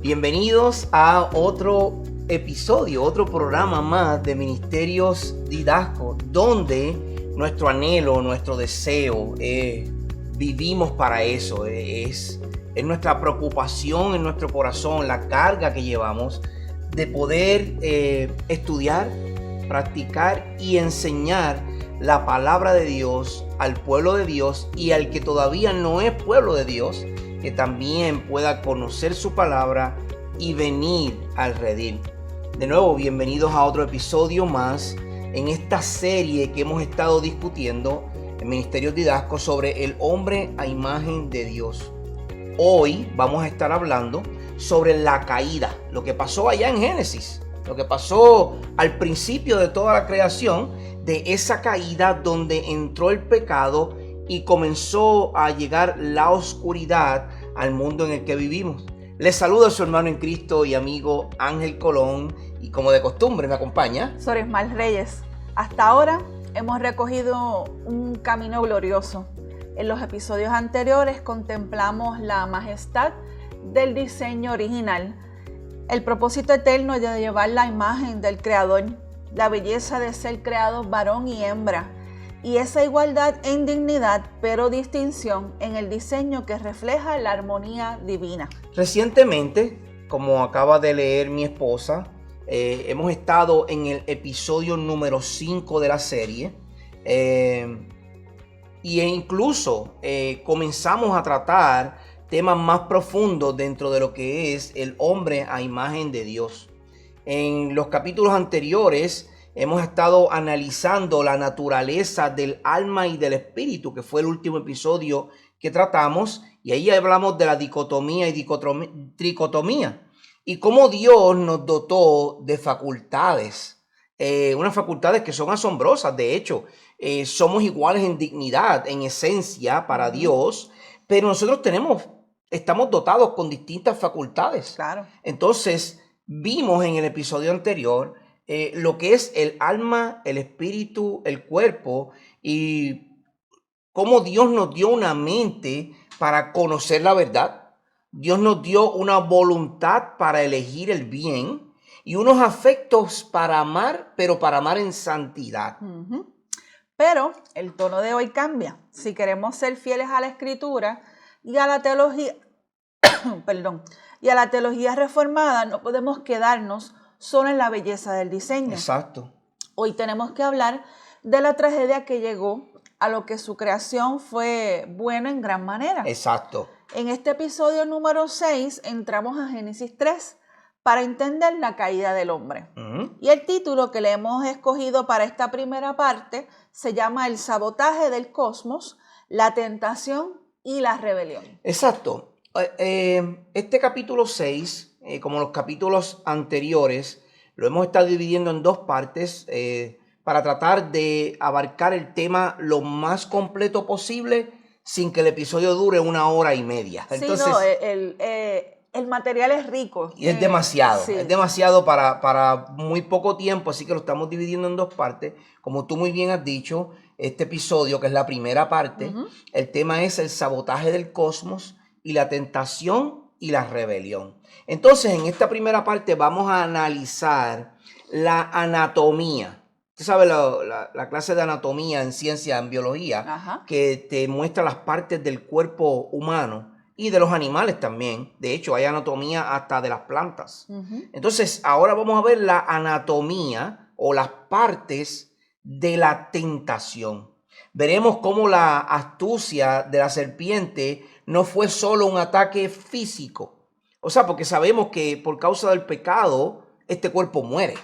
Bienvenidos a otro episodio, otro programa más de Ministerios Didasco, donde nuestro anhelo, nuestro deseo, vivimos para eso, es nuestra preocupación en nuestro corazón, la carga que llevamos de poder estudiar, practicar y enseñar la palabra de Dios al pueblo de Dios y al que todavía no es pueblo de Dios, que también pueda conocer su palabra y venir al redil. De nuevo, bienvenidos a otro episodio más en esta serie que hemos estado discutiendo en Ministerios Didasco sobre el hombre a imagen de Dios. Hoy vamos a estar hablando sobre la caída, lo que pasó allá en Génesis, lo que pasó al principio de toda la creación, de esa caída donde entró el pecado y comenzó a llegar la oscuridad al mundo en el que vivimos. Les saludo a su hermano en Cristo y amigo Ángel Colón, y como de costumbre me acompaña Sorismal Reyes. Hasta ahora hemos recogido un camino glorioso. En los episodios anteriores contemplamos la majestad del diseño original, el propósito eterno de llevar la imagen del Creador, la belleza de ser creados varón y hembra, y esa igualdad en dignidad, pero distinción en el diseño que refleja la armonía divina. Recientemente, como acaba de leer mi esposa, hemos estado en el episodio número 5 de la serie, y incluso comenzamos a tratar temas más profundos dentro de lo que es el hombre a imagen de Dios. En los capítulos anteriores hemos estado analizando la naturaleza del alma y del espíritu, que fue el último episodio que tratamos, y ahí hablamos de la dicotomía y tricotomía, y cómo Dios nos dotó de facultades, unas facultades que son asombrosas. De hecho, somos iguales en dignidad, en esencia para Dios, pero nosotros estamos dotados con distintas facultades. Claro. Entonces, vimos en el episodio anterior lo que es el alma, el espíritu, el cuerpo, y cómo Dios nos dio una mente para conocer la verdad. Dios nos dio una voluntad para elegir el bien y unos afectos para amar, pero para amar en santidad. Pero el tono de hoy cambia. Si queremos ser fieles a la Escritura y a la teología, y a la teología reformada, no podemos quedarnos solo en la belleza del diseño. Exacto. Hoy tenemos que hablar de la tragedia que llegó a lo que su creación fue buena en gran manera. Exacto. En este episodio número 6 entramos a Génesis 3 para entender la caída del hombre. Y el título que le hemos escogido para esta primera parte se llama El sabotaje del cosmos, la tentación y la rebelión. Exacto. Este capítulo 6, como los capítulos anteriores, lo hemos estado dividiendo en dos partes para tratar de abarcar el tema lo más completo posible sin que el episodio dure 1 hora y media. Entonces, el material es rico. Y es demasiado, sí. Es demasiado para muy poco tiempo, así que lo estamos dividiendo en dos partes. Como tú muy bien has dicho, este episodio, que es la primera parte, el tema es el sabotaje del cosmos y la tentación y la rebelión. Entonces, en esta primera parte vamos a analizar la anatomía. Usted sabe la clase de anatomía en ciencia, en biología, que te muestra las partes del cuerpo humano y de los animales también. De hecho, hay anatomía hasta de las plantas. Entonces, ahora vamos a ver la anatomía o las partes de la tentación. Veremos cómo la astucia de la serpiente no fue solo un ataque físico. O sea, porque sabemos que por causa del pecado, este cuerpo muere.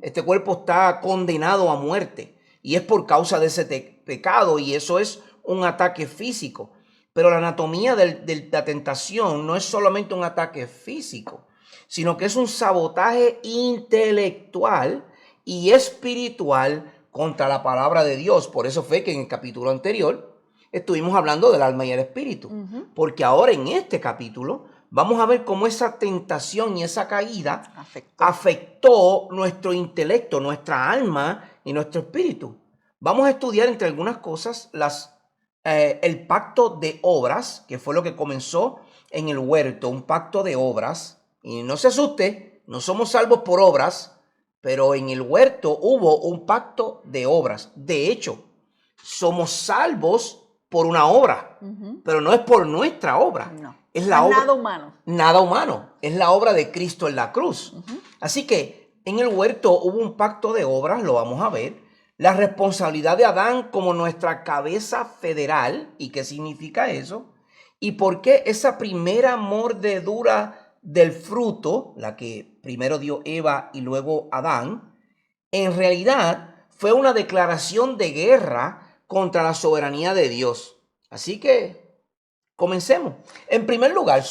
Este cuerpo está condenado a muerte. Y es por causa de ese pecado, y eso es un ataque físico. Pero la anatomía de la tentación no es solamente un ataque físico, sino que es un sabotaje intelectual y espiritual contra la palabra de Dios. Por eso fue que en el capítulo anterior estuvimos hablando del alma y el espíritu. Porque ahora en este capítulo vamos a ver cómo esa tentación y esa caída afectó nuestro intelecto, nuestra alma y nuestro espíritu. Vamos a estudiar, entre algunas cosas, el pacto de obras, que fue lo que comenzó en el huerto, un pacto de obras Y no se asuste, no somos salvos por obras, pero en el huerto hubo un pacto de obras. De hecho, somos salvos por una obra, pero no es por nuestra obra. No. Es la obra, nada humano. Nada humano. Es la obra de Cristo en la cruz. Así que en el huerto hubo un pacto de obras, lo vamos a ver. La responsabilidad de Adán como nuestra cabeza federal. ¿Y qué significa eso? ¿Y por qué esa primera mordedura del fruto, la que primero dio Eva y luego Adán, en realidad fue una declaración de guerra contra la soberanía de Dios? Así que comencemos. En primer lugar,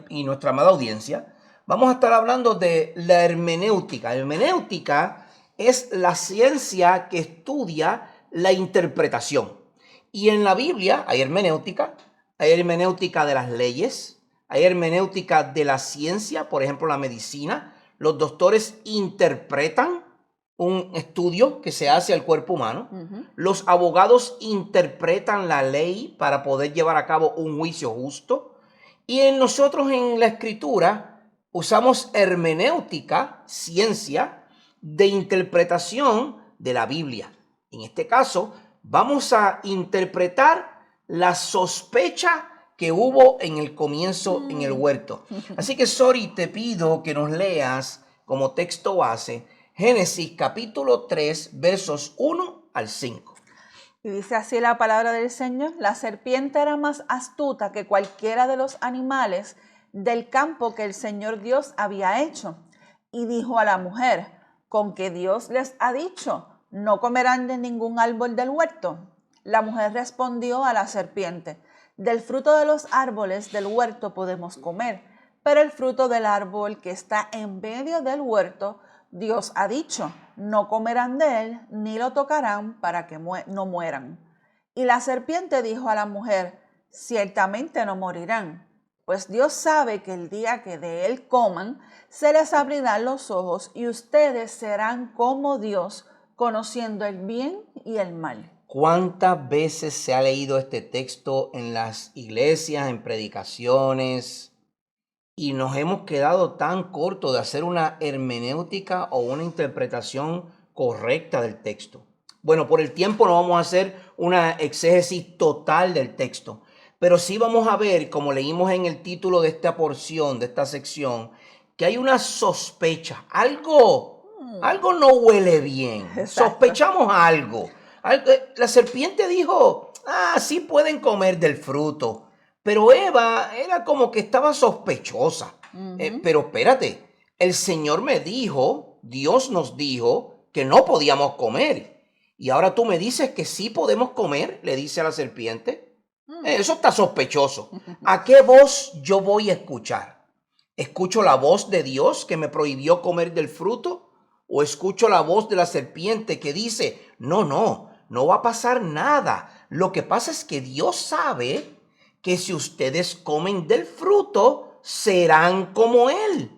y nuestra amada audiencia, vamos a estar hablando de la hermenéutica. La hermenéutica es la ciencia que estudia la interpretación. Y en la Biblia hay hermenéutica de las leyes, hay hermenéutica de la ciencia, por ejemplo, la medicina. Los doctores interpretan un estudio que se hace al cuerpo humano. Los abogados interpretan la ley para poder llevar a cabo un juicio justo. Y nosotros en la escritura usamos hermenéutica, ciencia de interpretación de la Biblia. En este caso, vamos a interpretar la sospecha que hubo en el comienzo en el huerto. Así que, Sori, te pido que nos leas como texto base Génesis capítulo 3, versos 1 al 5. Y dice así la palabra del Señor: la serpiente era más astuta que cualquiera de los animales del campo que el Señor Dios había hecho. Y dijo a la mujer: ¿con qué Dios les ha dicho, no comerán de ningún árbol del huerto? La mujer respondió a la serpiente: del fruto de los árboles del huerto podemos comer, pero el fruto del árbol que está en medio del huerto, Dios ha dicho, no comerán de él, ni lo tocarán para que no mueran. Y la serpiente dijo a la mujer: ciertamente no morirán, pues Dios sabe que el día que de él coman, se les abrirán los ojos y ustedes serán como Dios, conociendo el bien y el mal. ¿Cuántas veces se ha leído este texto en las iglesias, en predicaciones? Y nos hemos quedado tan cortos de hacer una hermenéutica o una interpretación correcta del texto. Bueno, por el tiempo no vamos a hacer una exégesis total del texto, pero sí vamos a ver, como leímos en el título de esta porción, de esta sección, que hay una sospecha. Algo no huele bien. Exacto. Sospechamos algo. La serpiente dijo, sí pueden comer del fruto. Pero Eva era como que estaba sospechosa. Pero espérate, el Señor me dijo, Dios nos dijo que no podíamos comer. Y ahora tú me dices que sí podemos comer, le dice a la serpiente. Eso está sospechoso. ¿A qué voz yo voy a escuchar? ¿Escucho la voz de Dios que me prohibió comer del fruto? ¿O escucho la voz de la serpiente que dice, no va a pasar nada? Lo que pasa es que Dios sabe que si ustedes comen del fruto, serán como Él.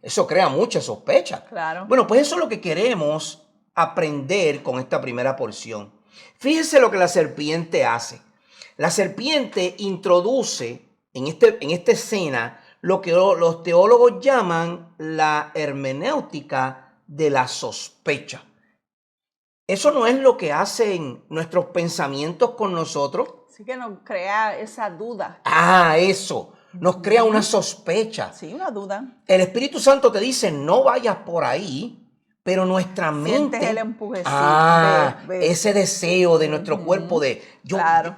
Eso crea mucha sospecha. Claro. Bueno, pues eso es lo que queremos aprender con esta primera porción. Fíjense lo que la serpiente hace. La serpiente introduce en esta escena lo que los teólogos llaman la hermenéutica de la sospecha. Eso no es lo que hacen nuestros pensamientos con nosotros. Así que nos crea esa duda. Eso. Nos crea una sospecha. Sí, una duda. El Espíritu Santo te dice, no vayas por ahí, pero nuestra mente... Sientes el empujecito. Ese deseo de nuestro cuerpo Claro.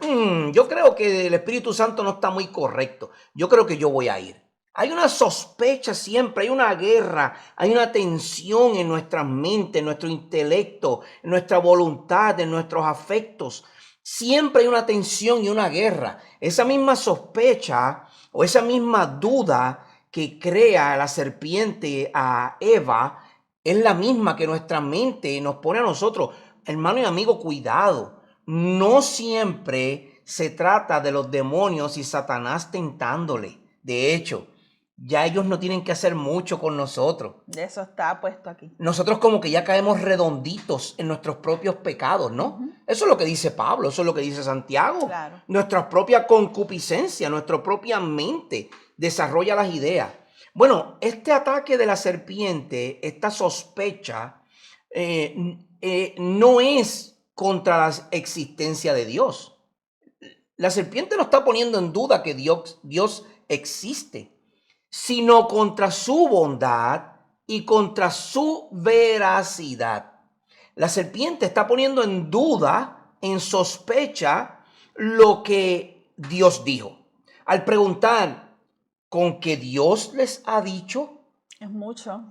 Yo creo que el Espíritu Santo no está muy correcto. Yo creo que yo voy a ir. Hay una sospecha siempre, hay una guerra, hay una tensión en nuestras mentes, en nuestro intelecto, en nuestra voluntad, en nuestros afectos. Siempre hay una tensión y una guerra. Esa misma sospecha o esa misma duda que crea la serpiente a Eva es la misma que nuestra mente nos pone a nosotros. Hermano y amigo, cuidado. No siempre se trata de los demonios y Satanás tentándole. De hecho, ya ellos no tienen que hacer mucho con nosotros. De eso está puesto aquí. Nosotros como que ya caemos redonditos en nuestros propios pecados, ¿no? Eso es lo que dice Pablo, eso es lo que dice Santiago. Claro. Nuestra propia concupiscencia, nuestra propia mente desarrolla las ideas. Bueno, este ataque de la serpiente, esta sospecha, no es contra la existencia de Dios. La serpiente no está poniendo en duda que Dios existe, sino contra su bondad y contra su veracidad. La serpiente está poniendo en duda, en sospecha, lo que Dios dijo. Al preguntar, ¿con qué Dios les ha dicho? Es mucho.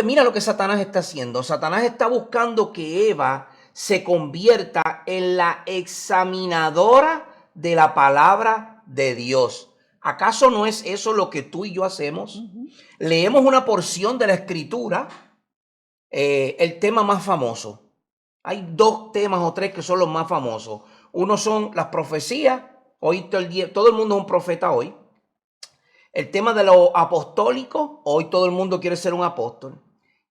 Mira lo que Satanás está haciendo. Satanás está buscando que Eva se convierta en la examinadora de la palabra de Dios. ¿Acaso no es eso lo que tú y yo hacemos? Leemos una porción de la Escritura, el tema más famoso. Hay 2 temas o 3 que son los más famosos. Uno son las profecías. Hoy todo el mundo es un profeta hoy. El tema de lo apostólico. Hoy todo el mundo quiere ser un apóstol.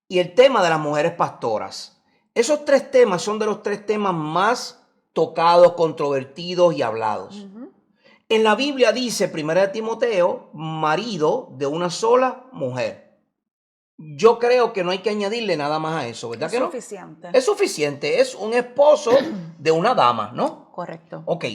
Y el tema de las mujeres pastoras. Esos 3 temas son de los 3 temas más tocados, controvertidos y hablados. En la Biblia dice, 1 Timoteo, marido de una sola mujer. Yo creo que no hay que añadirle nada más a eso, ¿verdad que no? Es suficiente. Es suficiente, es un esposo de una dama, ¿no? Correcto. Ok,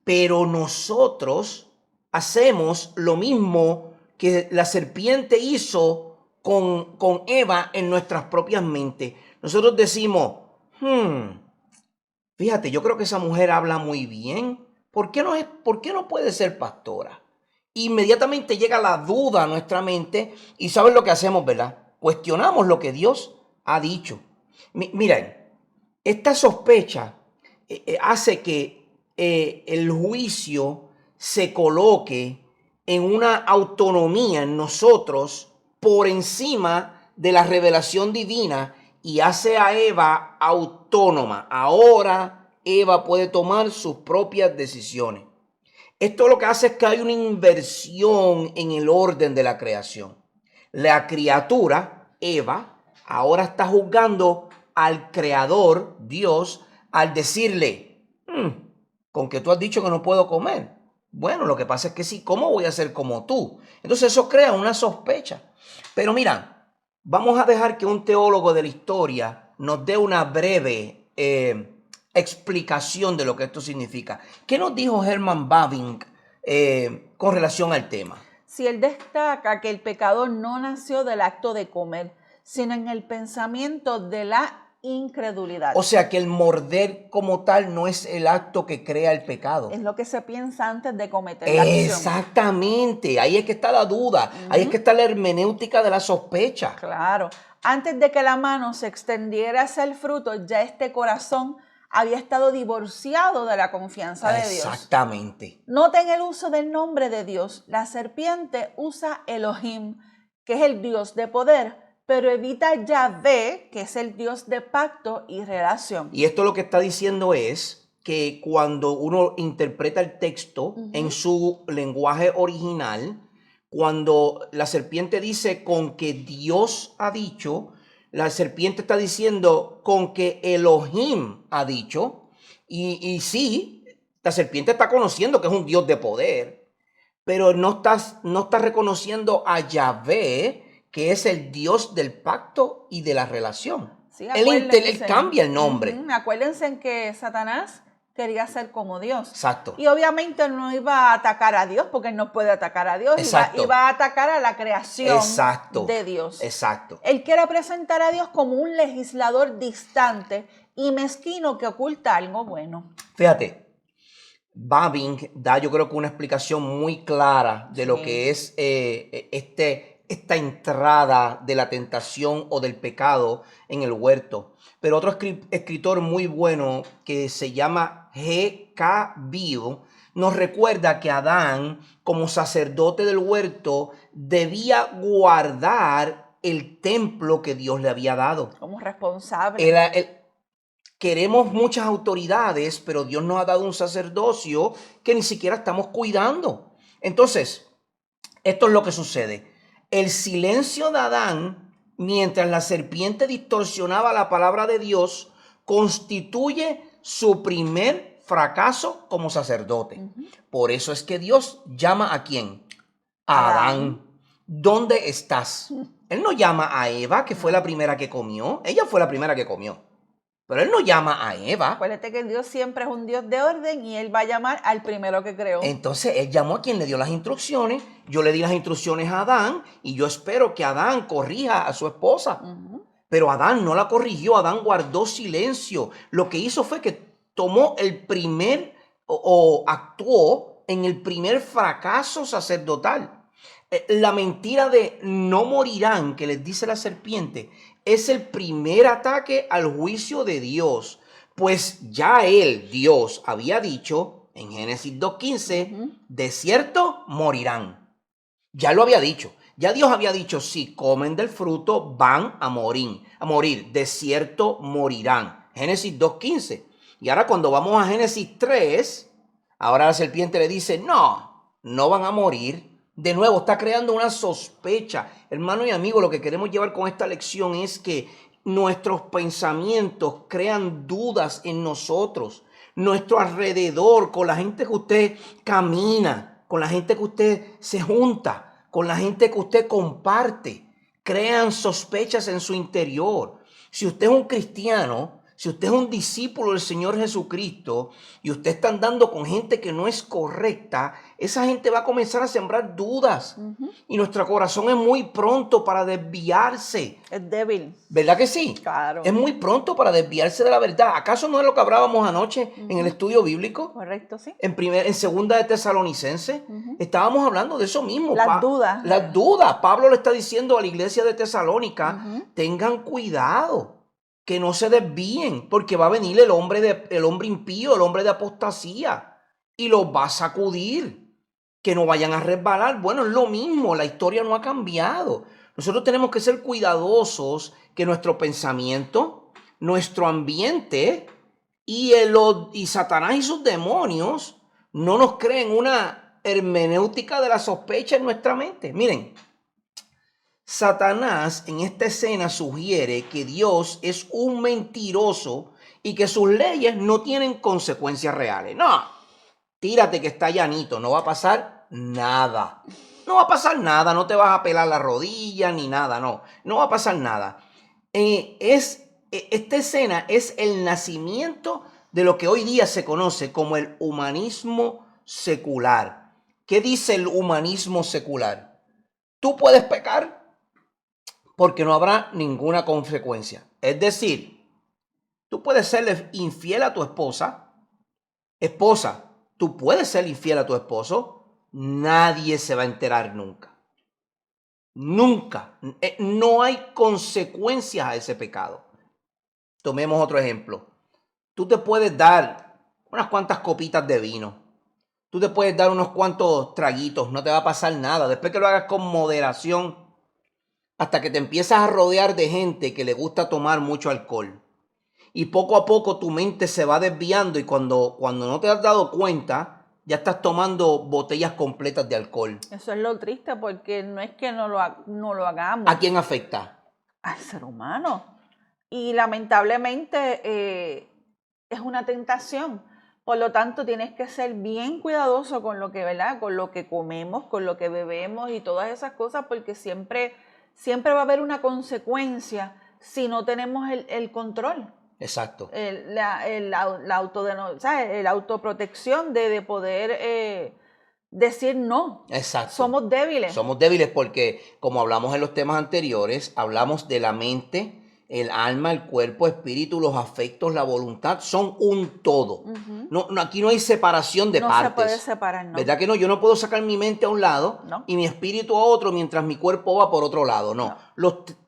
pero nosotros hacemos lo mismo que la serpiente hizo con Eva en nuestras propias mentes. Nosotros decimos, fíjate, yo creo que esa mujer habla muy bien. ¿Por qué no puede ser pastora? Inmediatamente llega la duda a nuestra mente y ¿sabes lo que hacemos, verdad? Cuestionamos lo que Dios ha dicho. Miren, esta sospecha hace que el juicio se coloque en una autonomía en nosotros por encima de la revelación divina y hace a Eva autónoma. Ahora Eva puede tomar sus propias decisiones. Esto lo que hace es que hay una inversión en el orden de la creación. La criatura, Eva, ahora está juzgando al creador, Dios, al decirle, con que tú has dicho que no puedo comer. Bueno, lo que pasa es que sí, ¿cómo voy a ser como tú? Entonces eso crea una sospecha. Pero mira, vamos a dejar que un teólogo de la historia nos dé una breve explicación de lo que esto significa. ¿Qué nos dijo Herman Bavinck con relación al tema? Si él destaca que el pecado no nació del acto de comer, sino en el pensamiento de la incredulidad. O sea que el morder como tal no es el acto que crea el pecado. Es lo que se piensa antes de cometer la acción. Exactamente, ahí es que está la duda, ahí es que está la hermenéutica de la sospecha. Claro, antes de que la mano se extendiera hacia el fruto, ya este corazón había estado divorciado de la confianza de Dios. Exactamente. Noten el uso del nombre de Dios. La serpiente usa Elohim, que es el Dios de poder, pero evita Yahvé, que es el Dios de pacto y relación. Y esto lo que está diciendo es que cuando uno interpreta el texto en su lenguaje original, cuando la serpiente dice con que Dios ha dicho, la serpiente está diciendo con que Elohim ha dicho, y sí, la serpiente está conociendo que es un Dios de poder, pero no está reconociendo a Yahvé, que es el Dios del pacto y de la relación. Sí, Él cambia el nombre. Acuérdense en que Satanás quería ser como Dios. Exacto. Y obviamente no iba a atacar a Dios, porque él no puede atacar a Dios. Iba a atacar a la creación de Dios. Exacto. Él quiere presentar a Dios como un legislador distante y mezquino que oculta algo bueno. Fíjate, Bavinck da yo creo que una explicación muy clara de lo que es esta entrada de la tentación o del pecado en el huerto. Pero otro escritor muy bueno que se llama G.K. Beale nos recuerda que Adán, como sacerdote del huerto, debía guardar el templo que Dios le había dado. Como responsable. Queremos muchas autoridades, pero Dios nos ha dado un sacerdocio que ni siquiera estamos cuidando. Entonces, esto es lo que sucede. El silencio de Adán, mientras la serpiente distorsionaba la palabra de Dios, constituye su primer fracaso como sacerdote. Por eso es que Dios llama ¿a quién? a Adán, ¿dónde estás? Él no llama a Eva, que fue la primera que comió. Ella fue la primera que comió. Pero él no llama a Eva. Acuérdate que Dios siempre es un Dios de orden y él va a llamar al primero que creó. Entonces él llamó a quien le dio las instrucciones. Yo le di las instrucciones a Adán y yo espero que Adán corrija a su esposa. Pero Adán no la corrigió, Adán guardó silencio. Lo que hizo fue que tomó el primer o actuó en el primer fracaso sacerdotal. La mentira de no morirán que les dice la serpiente es el primer ataque al juicio de Dios. Pues ya él, Dios, había dicho en Génesis 2:15, de cierto morirán. Ya lo había dicho. Ya Dios había dicho, si comen del fruto van a morir, de cierto morirán. Génesis 2:15. Y ahora cuando vamos a Génesis 3, ahora la serpiente le dice, no van a morir. De nuevo, está creando una sospecha. Hermano y amigo, lo que queremos llevar con esta lección es que nuestros pensamientos crean dudas en nosotros. Nuestro alrededor, con la gente que usted camina, con la gente que usted se junta, con la gente que usted comparte, crean sospechas en su interior. Si usted es un cristiano, si usted es un discípulo del Señor Jesucristo y usted está andando con gente que no es correcta, esa gente va a comenzar a sembrar dudas. Y nuestro corazón es muy pronto para desviarse. Es débil. ¿Verdad que sí? Claro. Es muy pronto para desviarse de la verdad. ¿Acaso no es lo que hablábamos anoche en el estudio bíblico? Correcto, sí. En segunda de Tesalonicenses, estábamos hablando de eso mismo. Las dudas. Las dudas. Pablo le está diciendo a la iglesia de Tesalónica, tengan cuidado, que no se desvíen, porque va a venir el hombre impío, el hombre de apostasía, y los va a sacudir, que no vayan a resbalar. Bueno, es lo mismo, la historia no ha cambiado. Nosotros tenemos que ser cuidadosos que nuestro pensamiento, nuestro ambiente y Satanás y sus demonios no nos creen una hermenéutica de la sospecha en nuestra mente. Miren, Satanás en esta escena sugiere que Dios es un mentiroso y que sus leyes no tienen consecuencias reales. No, tírate que está llanito, no va a pasar nada. No va a pasar nada, no te vas a pelar la rodilla ni nada, no va a pasar nada. Esta escena es el nacimiento de lo que hoy día se conoce como el humanismo secular. ¿Qué dice el humanismo secular? Tú puedes pecar porque no habrá ninguna consecuencia. Es decir, tú puedes serle infiel a tu esposa. Esposa, tú puedes ser infiel a tu esposo. Nadie se va a enterar nunca. Nunca. No hay consecuencias a ese pecado. Tomemos otro ejemplo. Tú te puedes dar unas cuantas copitas de vino. Tú te puedes dar unos cuantos traguitos. No te va a pasar nada. Después que lo hagas con moderación, hasta que te empiezas a rodear de gente que le gusta tomar mucho alcohol. Y poco a poco tu mente se va desviando y cuando no te has dado cuenta, ya estás tomando botellas completas de alcohol. Eso es lo triste porque no es que no lo hagamos. ¿A quién afecta? Al ser humano. Y lamentablemente es una tentación. Por lo tanto, tienes que ser bien cuidadoso con lo que, ¿verdad? Con lo que comemos, con lo que bebemos y todas esas cosas porque siempre va a haber una consecuencia si no tenemos el control. Exacto. La autoprotección de poder decir no. Exacto. Somos débiles. Somos débiles porque, como hablamos en los temas anteriores, hablamos de la mente, el alma, el cuerpo, espíritu, los afectos, la voluntad, son un todo. Aquí no hay separación de partes. No se puede separar, ¿no? ¿Verdad que no? Yo no puedo sacar mi mente a un lado y mi espíritu a otro mientras mi cuerpo va por otro lado. No.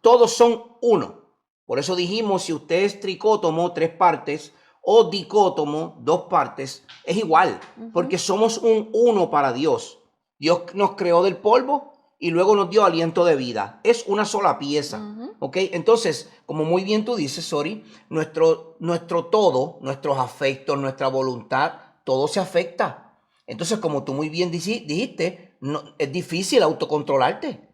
Todos son uno. Por eso dijimos, si usted es tricótomo, 3 partes, o dicótomo, 2 partes, es igual. Porque somos un uno para Dios. Dios nos creó del polvo y luego nos dio aliento de vida. Es una sola pieza. ¿Ok? Entonces, como muy bien tú dices, Sori, nuestro todo, nuestros afectos, nuestra voluntad, todo se afecta. Entonces, como tú muy bien dijiste, es difícil autocontrolarte.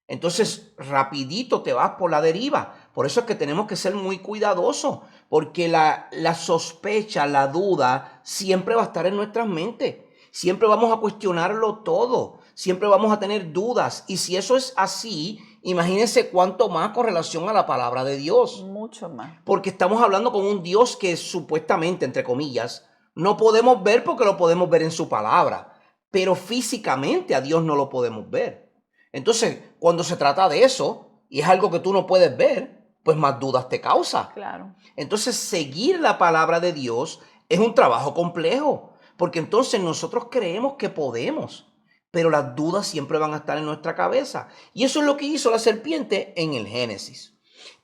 Entonces, rapidito te vas por la deriva. Por eso es que tenemos que ser muy cuidadosos, porque la sospecha, la duda, siempre va a estar en nuestras mentes. Siempre vamos a cuestionarlo todo. siempre vamos a tener dudas. Y si eso es así, imagínense cuánto más con relación a la palabra de Dios. Mucho más. Porque estamos hablando con un Dios que supuestamente, entre comillas, no podemos ver porque lo podemos ver en su palabra. Pero físicamente a Dios no lo podemos ver. Entonces, cuando se trata de eso, y es algo que tú no puedes ver, pues más dudas te causa. Claro. Entonces, seguir la palabra de Dios es un trabajo complejo, porque entonces nosotros creemos que podemos, pero las dudas siempre van a estar en nuestra cabeza. Y eso es lo que hizo la serpiente en el Génesis.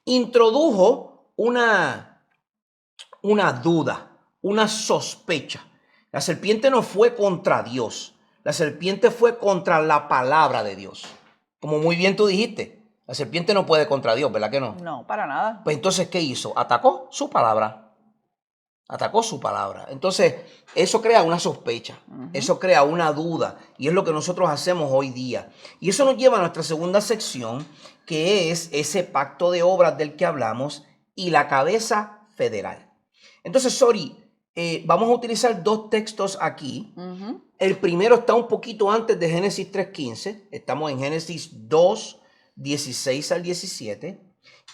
Introdujo una duda, una sospecha. La serpiente no fue contra Dios, la serpiente fue contra la palabra de Dios. Como muy bien tú dijiste, la serpiente no puede contra Dios, ¿verdad que no? No, para nada. Pues entonces, ¿qué hizo? Atacó su palabra. Atacó su palabra. Entonces, eso crea una sospecha, eso crea una duda, y es lo que nosotros hacemos hoy día. Y eso nos lleva a nuestra segunda sección, que es ese pacto de obras del que hablamos y la cabeza federal. Entonces, Sori, vamos a utilizar dos textos aquí. El primero está un poquito antes de Génesis 3:15. Estamos en Génesis 2:16 al 17.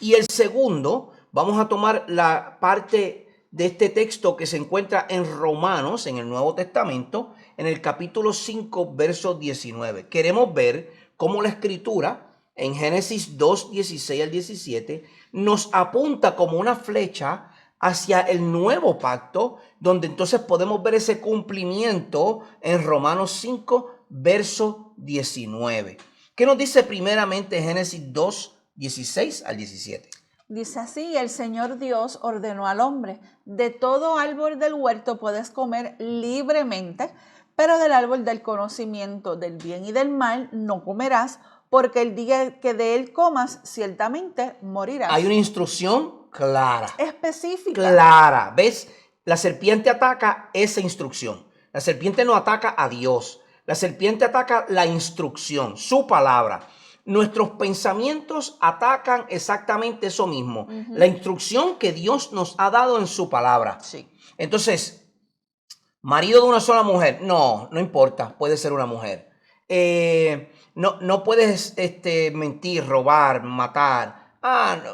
Y el segundo, vamos a tomar la parte de este texto que se encuentra en Romanos, en el Nuevo Testamento, en el capítulo 5, verso 19. Queremos ver cómo la Escritura, en Génesis 2:16 al 17, nos apunta como una flecha hacia el nuevo pacto, donde entonces podemos ver ese cumplimiento en Romanos 5, verso 19. ¿Qué nos dice primeramente Génesis 2:16 al 17? Dice así: el Señor Dios ordenó al hombre: de todo árbol del huerto puedes comer libremente, pero del árbol del conocimiento del bien y del mal no comerás, porque el día que de él comas, ciertamente morirás. Hay una instrucción clara. Específica. Clara. ¿Ves? La serpiente ataca esa instrucción. La serpiente no ataca a Dios. La serpiente ataca la instrucción, su palabra. Nuestros pensamientos atacan exactamente eso mismo. La instrucción que Dios nos ha dado en su palabra. Sí. Entonces, marido de una sola mujer, no importa, puede ser una mujer. No puedes mentir, robar, matar.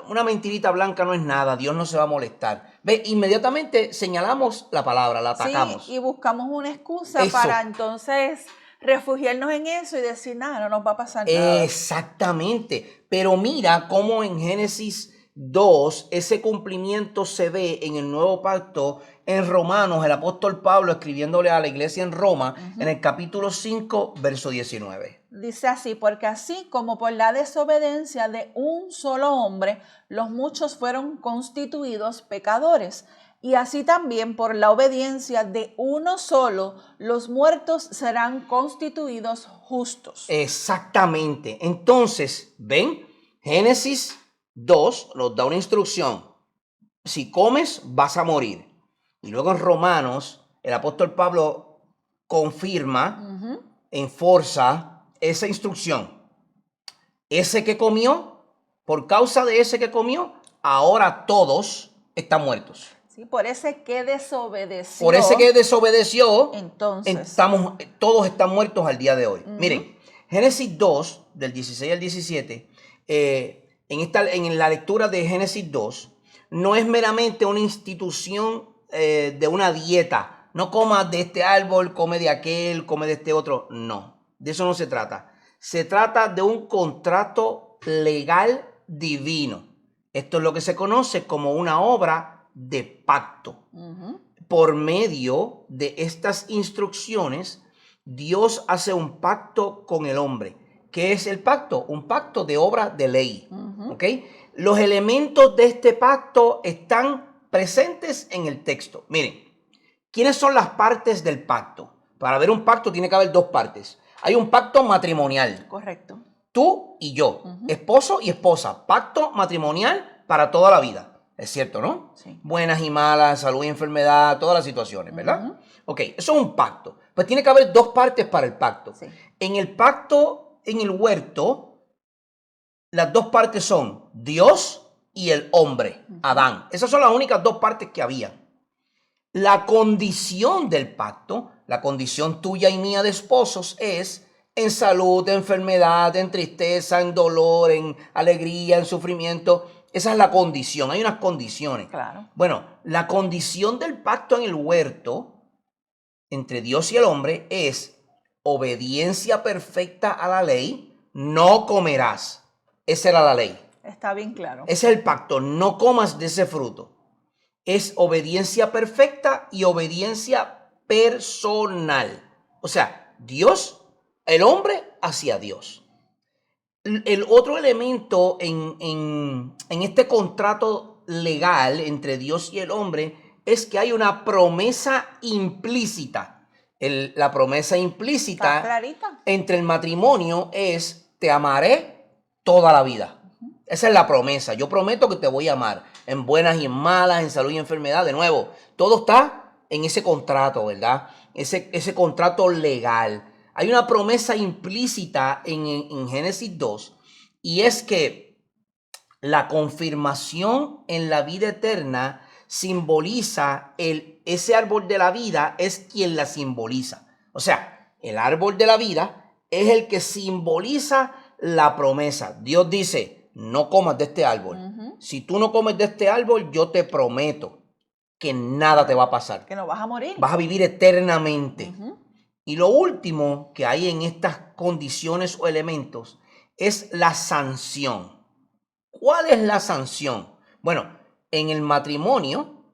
Una mentirita blanca no es nada, Dios no se va a molestar. Ve, inmediatamente señalamos la palabra, la atacamos. Sí, y buscamos una excusa para entonces refugiarnos en eso y decir, nada, no nos va a pasar nada. Exactamente. Pero mira cómo en Génesis 2 ese cumplimiento se ve en el nuevo pacto. En Romanos, el apóstol Pablo escribiéndole a la iglesia en Roma, en el capítulo 5, verso 19. Dice así: porque así como por la desobediencia de un solo hombre, los muchos fueron constituidos pecadores, y así también por la obediencia de uno solo, los muertos serán constituidos justos. Exactamente. Entonces, ven, Génesis 2 nos da una instrucción. Si comes, vas a morir. Y luego en Romanos, el apóstol Pablo confirma, enforza esa instrucción. Ese que comió, por causa de ese que comió, ahora todos están muertos. Sí, por ese que desobedeció. Por ese que desobedeció, entonces todos están muertos al día de hoy. Miren, Génesis 2, del 16 al 17, en la lectura de Génesis 2, no es meramente una institución de una dieta. No comas de este árbol, come de aquel, come de este otro. No, de eso no se trata. Se trata de un contrato legal divino. Esto es lo que se conoce como una obra de pacto. Por medio de estas instrucciones, Dios hace un pacto con el hombre. ¿Qué es el pacto? Un pacto de obra de ley. ¿Okay? Los elementos de este pacto están presentes en el texto. Miren, ¿quiénes son las partes del pacto? Para ver un pacto tiene que haber dos partes. Hay un pacto matrimonial. Correcto. Tú y yo, esposo y esposa, pacto matrimonial para toda la vida. Es cierto, ¿no? Sí. Buenas y malas, salud y enfermedad, todas las situaciones, ¿verdad? Ok, eso es un pacto. Pues tiene que haber dos partes para el pacto. Sí. En el pacto, en el huerto, las dos partes son Dios y el hombre, Adán. Esas son las únicas dos partes que había. La condición del pacto, la condición tuya y mía de esposos, es en salud, en enfermedad, en tristeza, en dolor, en alegría, en sufrimiento. Esa es la condición, hay unas condiciones. Claro. Bueno, la condición del pacto en el huerto entre Dios y el hombre es obediencia perfecta a la ley, no comerás. Esa era la ley. Está bien claro. Ese es el pacto, no comas de ese fruto. Es obediencia perfecta y obediencia personal. O sea, Dios, el hombre hacia Dios. El otro elemento en este contrato legal entre Dios y el hombre es que hay una promesa implícita. La promesa Está implícita clarita. entre el matrimonio es: te amaré toda la vida. Esa es la promesa. Yo prometo que te voy a amar en buenas y en malas, en salud y enfermedad. De nuevo, todo está en ese contrato, ¿verdad? Ese contrato legal. Hay una promesa implícita en Génesis 2 y es que la confirmación en la vida eterna simboliza ese árbol de la vida, es quien la simboliza. O sea, el árbol de la vida es el que simboliza la promesa. Dios dice: no comas de este árbol. Si tú no comes de este árbol, yo te prometo que nada te va a pasar. Que no vas a morir. Vas a vivir eternamente. Y lo último que hay en estas condiciones o elementos es la sanción. ¿Cuál es la sanción? Bueno, en el matrimonio,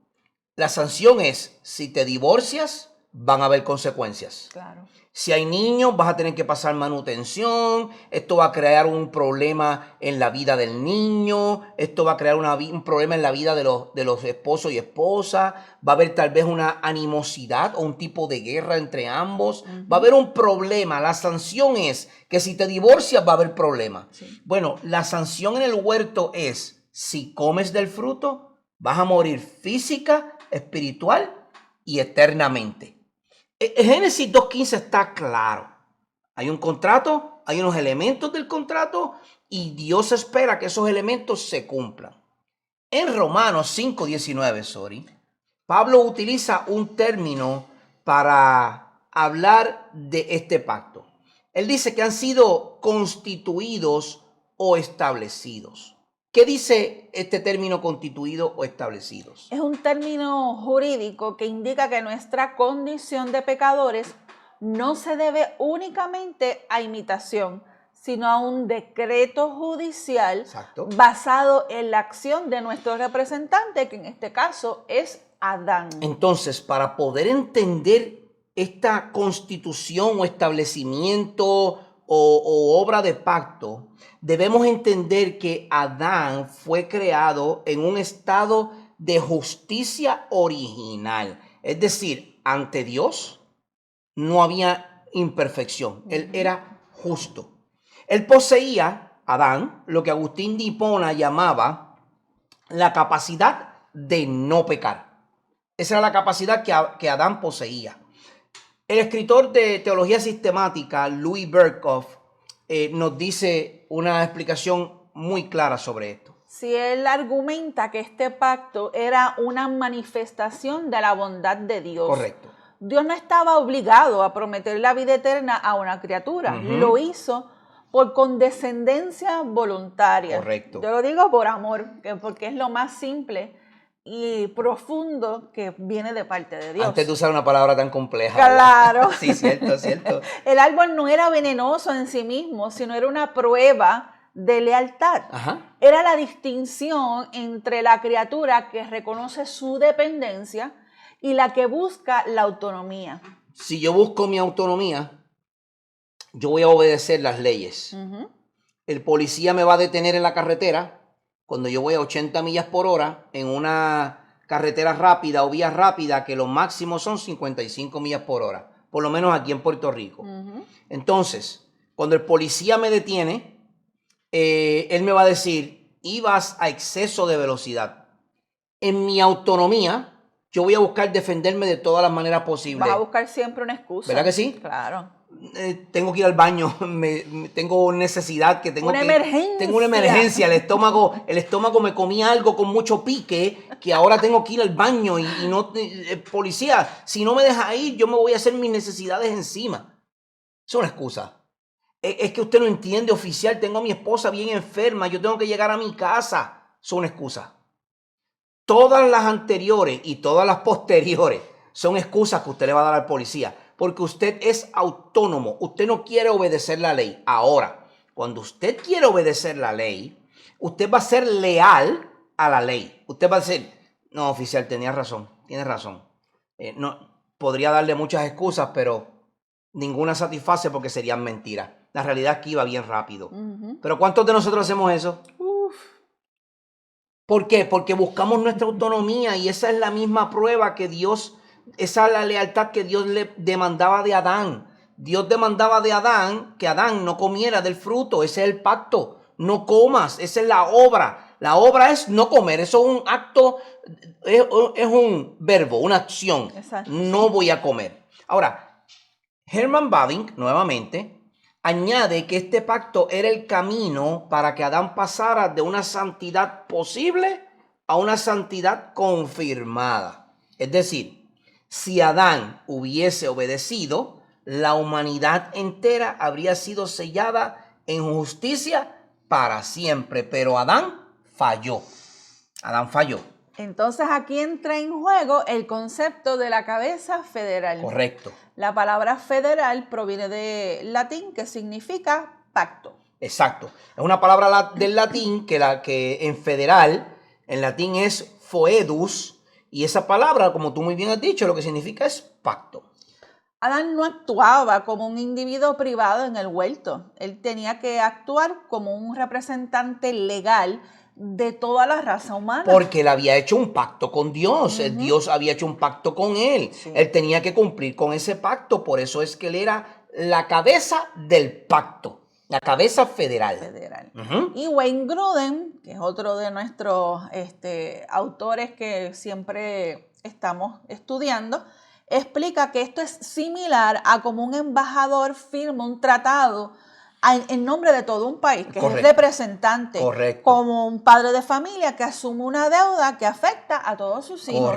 la sanción es: si te divorcias, van a haber consecuencias. Claro. Si hay niños, vas a tener que pasar manutención. Esto va a crear un problema en la vida del niño. Esto va a crear un problema en la vida de los esposos y esposas. Va a haber tal vez una animosidad o un tipo de guerra entre ambos. Va a haber un problema. La sanción es que si te divorcias va a haber problema. Sí. Bueno, la sanción en el huerto es: si comes del fruto, vas a morir física, espiritual y eternamente. Génesis 2.15 está claro. Hay un contrato, hay unos elementos del contrato y Dios espera que esos elementos se cumplan. En Romanos 5.19, Pablo utiliza un término para hablar de este pacto. Él dice que han sido constituidos o establecidos. ¿Qué dice este término constituido o establecidos? Es un término jurídico que indica que nuestra condición de pecadores no se debe únicamente a imitación, sino a un decreto judicial Exacto. basado en la acción de nuestro representante, que en este caso es Adán. Entonces, para poder entender esta constitución o establecimiento o obra de pacto, debemos entender que Adán fue creado en un estado de justicia original. Es decir, ante Dios no había imperfección. Él era justo. Él poseía, Adán, lo que Agustín de Hipona llamaba la capacidad de no pecar. Esa era la capacidad que Adán poseía. El escritor de teología sistemática, Louis Berkhoff, nos dice una explicación muy clara sobre esto. Si él argumenta que este pacto era una manifestación de la bondad de Dios. Correcto. Dios no estaba obligado a prometer la vida eterna a una criatura. Lo hizo por condescendencia voluntaria. Correcto. Yo lo digo por amor, porque es lo más simple y profundo que viene de parte de Dios. Antes de usar una palabra tan compleja. Claro. Sí, cierto, cierto. El árbol no era venenoso en sí mismo, sino era una prueba de lealtad. Ajá. Era la distinción entre la criatura que reconoce su dependencia y la que busca la autonomía. Si yo busco mi autonomía, yo voy a obedecer las leyes. El policía me va a detener en la carretera cuando yo voy a 80 millas por hora en una carretera rápida o vía rápida que lo máximo son 55 millas por hora, por lo menos aquí en Puerto Rico. Entonces, cuando el policía me detiene, él me va a decir: ibas a exceso de velocidad. En mi autonomía, yo voy a buscar defenderme de todas las maneras posibles. Vas a buscar siempre una excusa. ¿Verdad que sí? Claro. Tengo que ir al baño, tengo necesidad, tengo una emergencia, el estómago me comí algo con mucho pique, que ahora tengo que ir al baño y no, policía, si no me deja ir, yo me voy a hacer mis necesidades encima. Es una excusa. Es que usted no entiende, oficial, tengo a mi esposa bien enferma, yo tengo que llegar a mi casa. Son una excusa. Todas las anteriores y todas las posteriores son excusas que usted le va a dar al policía, porque usted es autónomo, usted no quiere obedecer la ley. Ahora, cuando usted quiere obedecer la ley, usted va a ser leal a la ley. Usted va a decir, no, oficial, tenía razón, tiene razón. No, podría darle muchas excusas, pero ninguna satisface porque serían mentiras. La realidad es que iba bien rápido. Pero ¿cuántos de nosotros hacemos eso? ¿Por qué? Porque buscamos nuestra autonomía y esa es la misma prueba que Dios, esa es la lealtad que Dios le demandaba de Adán. Dios demandaba de Adán que Adán no comiera del fruto, ese es el pacto. No comas, esa es la obra. La obra es no comer, eso es un acto, es un verbo, una acción. Exacto, no sí. voy a comer. Ahora, Herman Bavinck, nuevamente, añade que este pacto era el camino para que Adán pasara de una santidad posible a una santidad confirmada. Es decir, si Adán hubiese obedecido, la humanidad entera habría sido sellada en justicia para siempre. Pero Adán falló. Adán falló. Entonces aquí entra en juego el concepto de la cabeza federal. Correcto. La palabra federal proviene del latín que significa pacto. Exacto. Es una palabra del latín que en federal, en latín es foedus, y esa palabra, como tú muy bien has dicho, lo que significa es pacto. Adán no actuaba como un individuo privado en el huerto. Él tenía que actuar como un representante legal de toda la raza humana. Porque él había hecho un pacto con Dios. Dios había hecho un pacto con él. Sí. Él tenía que cumplir con ese pacto. Por eso es que él era la cabeza del pacto. La cabeza federal. Y Wayne Grudem, que es otro de nuestros autores que siempre estamos estudiando, explica que esto es similar a como un embajador firma un tratado en nombre de todo un país, que Correcto. es el representante, Correcto. como un padre de familia que asume una deuda que afecta a todos sus hijos.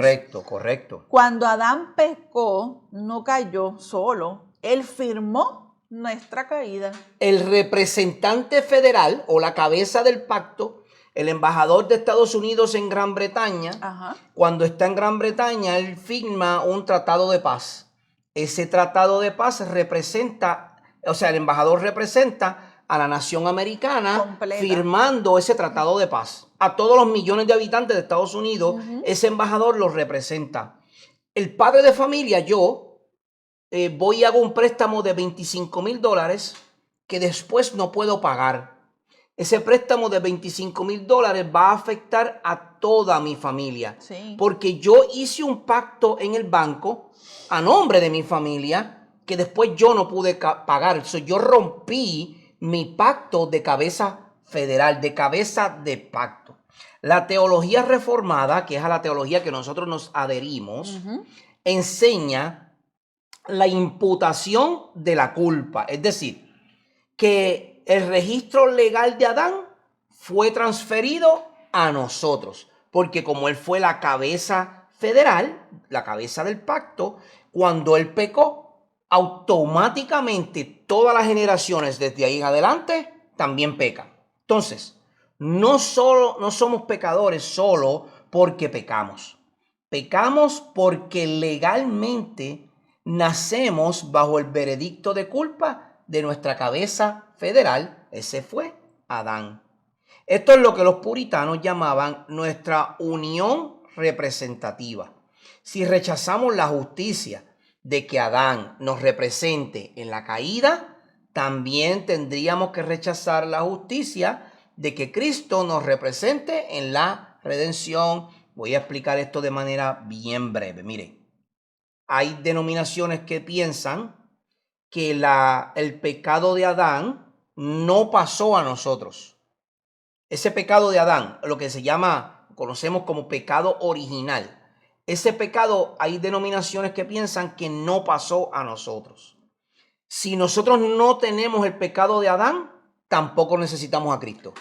Correcto. Cuando Adán pecó, no cayó solo, él firmó nuestra caída. El representante federal o la cabeza del pacto, el embajador de Estados Unidos en Gran Bretaña, cuando está en Gran Bretaña, él firma un tratado de paz. Ese tratado de paz representa, o sea, el embajador representa a la nación americana completa, firmando ese tratado de paz. A todos los millones de habitantes de Estados Unidos, ese embajador los representa. El padre de familia, yo, voy y hago un préstamo de $25,000 que después no puedo pagar. Ese préstamo de $25,000 va a afectar a toda mi familia. Sí. Porque yo hice un pacto en el banco a nombre de mi familia que después yo no pude pagar. Yo rompí mi pacto de cabeza federal, de cabeza de pacto. La teología reformada, que es a la teología que nosotros nos adherimos, enseña la imputación de la culpa. Es decir, que el registro legal de Adán fue transferido a nosotros. Porque como él fue la cabeza federal, la cabeza del pacto, cuando él pecó, automáticamente todas las generaciones desde ahí en adelante también pecan. Entonces, no somos pecadores solo porque pecamos. Pecamos porque legalmente nacemos bajo el veredicto de culpa de nuestra cabeza federal. Ese fue Adán. Esto es lo que los puritanos llamaban nuestra unión representativa. Si rechazamos la justicia de que Adán nos represente en la caída, también tendríamos que rechazar la justicia de que Cristo nos represente en la redención. Voy a explicar esto de manera bien breve. Mire, hay denominaciones que piensan que el pecado de Adán no pasó a nosotros. Ese pecado de Adán, lo que conocemos como pecado original. Ese pecado, hay denominaciones que piensan que no pasó a nosotros. Si nosotros no tenemos el pecado de Adán, tampoco necesitamos a Cristo.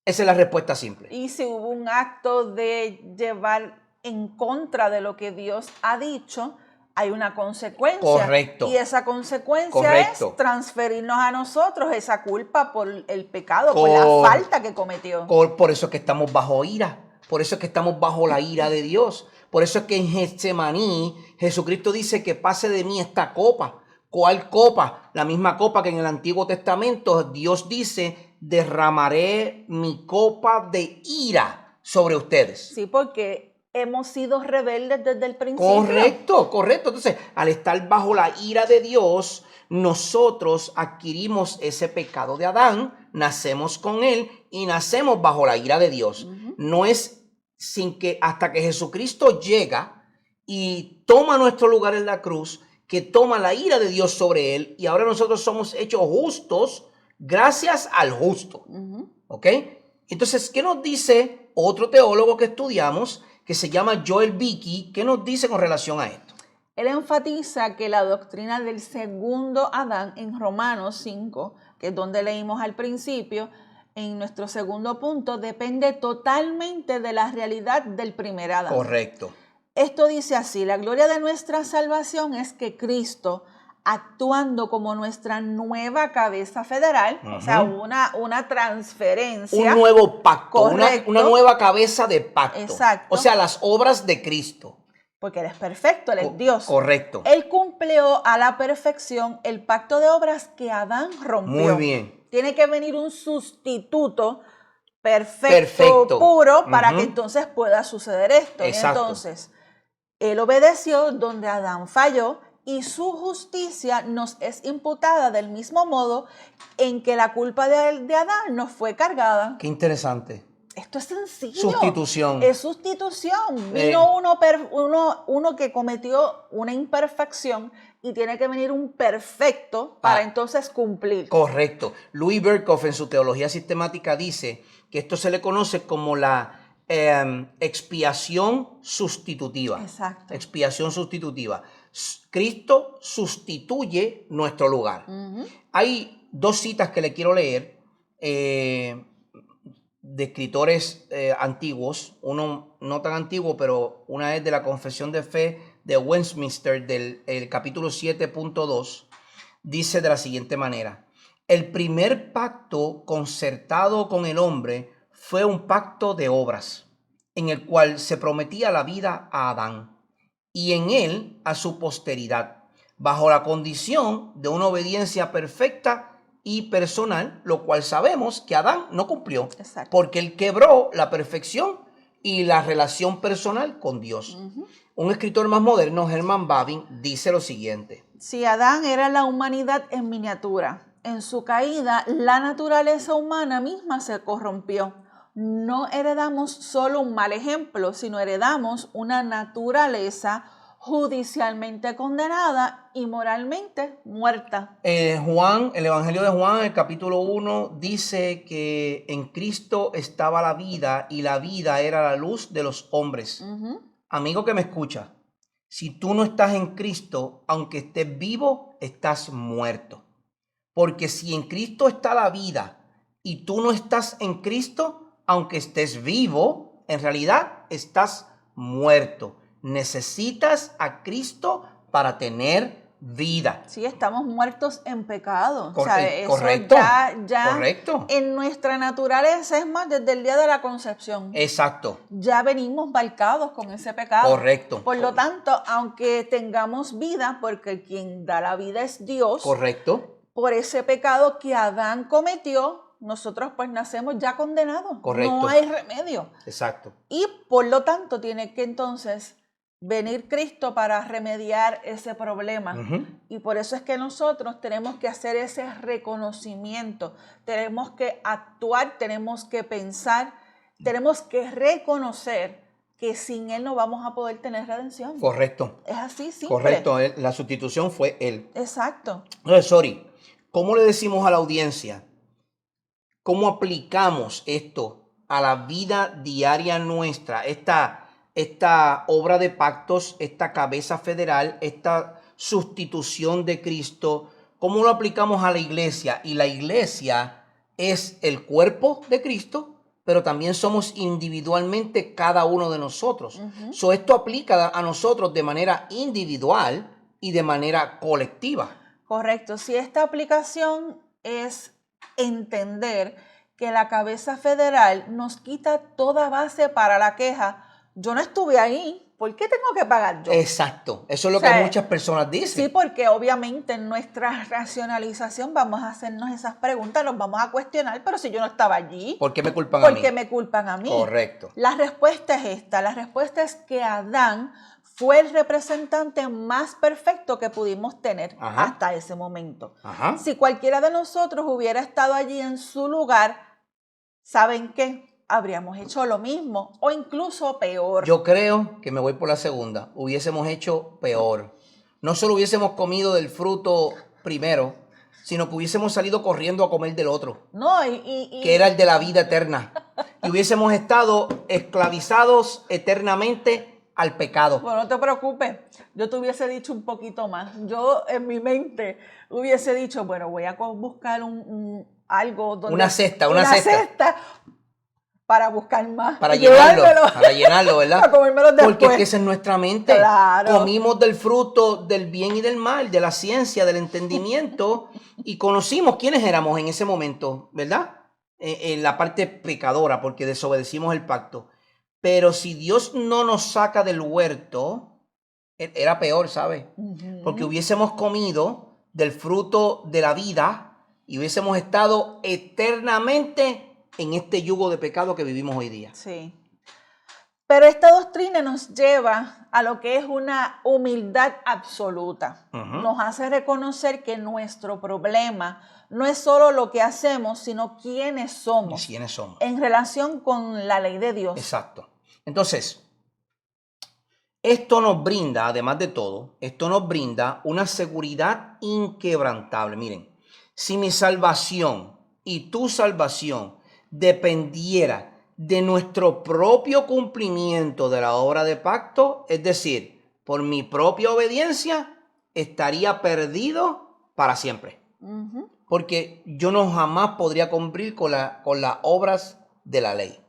Esa es la respuesta simple. Y si hubo un acto de llevar en contra de lo que Dios ha dicho, hay una consecuencia. Correcto. Y esa consecuencia Correcto. es transferirnos a nosotros esa culpa por el pecado, por la falta que cometió. Por eso es que estamos bajo ira. Por eso es que estamos bajo la ira de Dios. Por eso es que en Getsemaní Jesucristo dice que pase de mí esta copa. ¿Cuál copa? La misma copa que en el Antiguo Testamento Dios dice, derramaré mi copa de ira sobre ustedes. Sí, porque hemos sido rebeldes desde el principio. Correcto, correcto. Entonces, al estar bajo la ira de Dios, nosotros adquirimos ese pecado de Adán, nacemos con él y nacemos bajo la ira de Dios. No es sin que hasta que Jesucristo llega y toma nuestro lugar en la cruz, que toma la ira de Dios sobre él y ahora nosotros somos hechos justos gracias al justo. ¿Ok? Entonces, ¿qué nos dice otro teólogo que estudiamos que se llama Joel Beeke? ¿Qué nos dice con relación a esto? Él enfatiza que la doctrina del segundo Adán en Romanos 5, que es donde leímos al principio, en nuestro segundo punto, depende totalmente de la realidad del primer Adán. Correcto. Esto dice así: la gloria de nuestra salvación es que Cristo, actuando como nuestra nueva cabeza federal, o sea, una transferencia. Un nuevo pacto, una nueva cabeza de pacto. Exacto. O sea, las obras de Cristo. Porque Él es perfecto, Él es Dios. Correcto. Él cumplió a la perfección el pacto de obras que Adán rompió. Muy bien. Tiene que venir un sustituto perfecto. Puro, para que entonces pueda suceder esto. Exacto. Y entonces, Él obedeció donde Adán falló y su justicia nos es imputada del mismo modo en que la culpa de Adán nos fue cargada. Qué interesante. Esto es sencillo. Sustitución. Es sustitución. Vino uno que cometió una imperfección y tiene que venir un perfecto para entonces cumplir. Correcto. Louis Berkhoff en su teología sistemática dice que esto se le conoce como la expiación sustitutiva. Exacto. Expiación sustitutiva. Cristo sustituye nuestro lugar. Hay dos citas que le quiero leer de escritores antiguos, uno no tan antiguo, pero una es de la Confesión de Fe de Westminster, del capítulo 7.2, dice de la siguiente manera: el primer pacto concertado con el hombre fue un pacto de obras, en el cual se prometía la vida a Adán y en él a su posteridad, bajo la condición de una obediencia perfecta y personal, lo cual sabemos que Adán no cumplió. Exacto. Porque él quebró la perfección y la relación personal con Dios. Un escritor más moderno, Herman Bavinck, dice lo siguiente: si Adán era la humanidad en miniatura, en su caída la naturaleza humana misma se corrompió. No heredamos solo un mal ejemplo, sino heredamos una naturaleza judicialmente condenada y moralmente muerta. El Evangelio de Juan, el capítulo 1, dice que en Cristo estaba la vida y la vida era la luz de los hombres. Amigo que me escucha, si tú no estás en Cristo, aunque estés vivo, estás muerto. Porque si en Cristo está la vida y tú no estás en Cristo, aunque estés vivo, en realidad estás muerto. Necesitas a Cristo para tener vida. Sí, estamos muertos en pecado. Correcto. Ya Correcto. En nuestra naturaleza, es más, desde el día de la concepción. Exacto. Ya venimos marcados con ese pecado. Correcto. Por lo tanto, aunque tengamos vida, porque quien da la vida es Dios. Correcto. Por ese pecado que Adán cometió, nosotros pues nacemos ya condenados. Correcto. No hay remedio. Exacto. Y por lo tanto tiene que entonces venir Cristo para remediar ese problema. Y por eso es que nosotros tenemos que hacer ese reconocimiento. Tenemos que actuar, tenemos que pensar, tenemos que reconocer que sin Él no vamos a poder tener redención. Correcto. Es así simple. Correcto. La sustitución fue Él. Exacto. ¿Cómo le decimos a la audiencia? ¿Cómo aplicamos esto a la vida diaria nuestra? Esta obra de pactos, esta cabeza federal, esta sustitución de Cristo, ¿cómo lo aplicamos a la iglesia? Y la iglesia es el cuerpo de Cristo, pero también somos individualmente cada uno de nosotros. So, esto aplica a nosotros de manera individual y de manera colectiva. Correcto. Si esta aplicación es entender que la cabeza federal nos quita toda base para la queja. Yo no estuve ahí, ¿por qué tengo que pagar yo? Exacto, eso es lo que muchas personas dicen. Sí, porque obviamente en nuestra racionalización vamos a hacernos esas preguntas, nos vamos a cuestionar, pero si yo no estaba allí, ¿por qué me culpan a mí? ¿Por qué me culpan a mí? Correcto. La respuesta es esta, la respuesta es que Adán fue el representante más perfecto que pudimos tener hasta ese momento. Si cualquiera de nosotros hubiera estado allí en su lugar, ¿saben qué? Habríamos hecho lo mismo o incluso peor. Yo creo que me voy por la segunda. Hubiésemos hecho peor. No solo hubiésemos comido del fruto primero, sino que hubiésemos salido corriendo a comer del otro. No, que era el de la vida eterna. Y hubiésemos estado esclavizados eternamente al pecado. Bueno, no te preocupes. Yo te hubiese dicho un poquito más. Yo en mi mente hubiese dicho, bueno, voy a buscar algo donde... Una cesta. Para buscar más. Para llenarlo, ¿verdad? Para comérmelo después. Porque esa es nuestra mente. Claro. Comimos del fruto del bien y del mal, de la ciencia, del entendimiento, y conocimos quiénes éramos en ese momento, ¿verdad? En la parte pecadora, porque desobedecimos el pacto. Pero si Dios no nos saca del huerto, era peor, ¿sabes? Porque hubiésemos comido del fruto de la vida y hubiésemos estado eternamente en este yugo de pecado que vivimos hoy día. Sí. Pero esta doctrina nos lleva a lo que es una humildad absoluta. Nos hace reconocer que nuestro problema no es solo lo que hacemos, sino quiénes somos. ¿Quiénes somos? En relación con la ley de Dios. Exacto. Entonces, esto nos brinda, además de todo, esto nos brinda una seguridad inquebrantable. Miren, si mi salvación y tu salvación dependiera de nuestro propio cumplimiento de la obra de pacto, es decir, por mi propia obediencia, estaría perdido para siempre. Porque yo no jamás podría cumplir con las obras de la ley.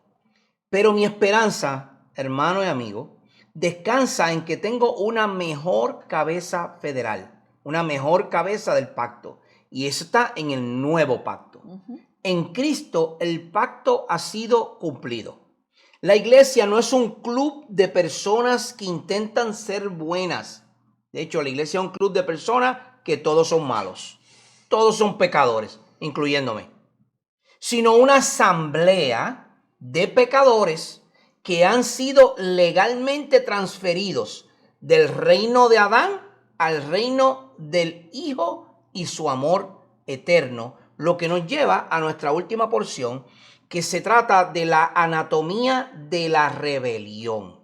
Pero mi esperanza, hermano y amigo, descansa en que tengo una mejor cabeza federal, una mejor cabeza del pacto. Y eso está en el nuevo pacto. En Cristo el pacto ha sido cumplido. La iglesia no es un club de personas que intentan ser buenas. De hecho, la iglesia es un club de personas que todos son malos. Todos son pecadores, incluyéndome. Sino una asamblea de pecadores que han sido legalmente transferidos del reino de Adán al reino del Hijo y su amor eterno. Lo que nos lleva a nuestra última porción, que se trata de la anatomía de la rebelión.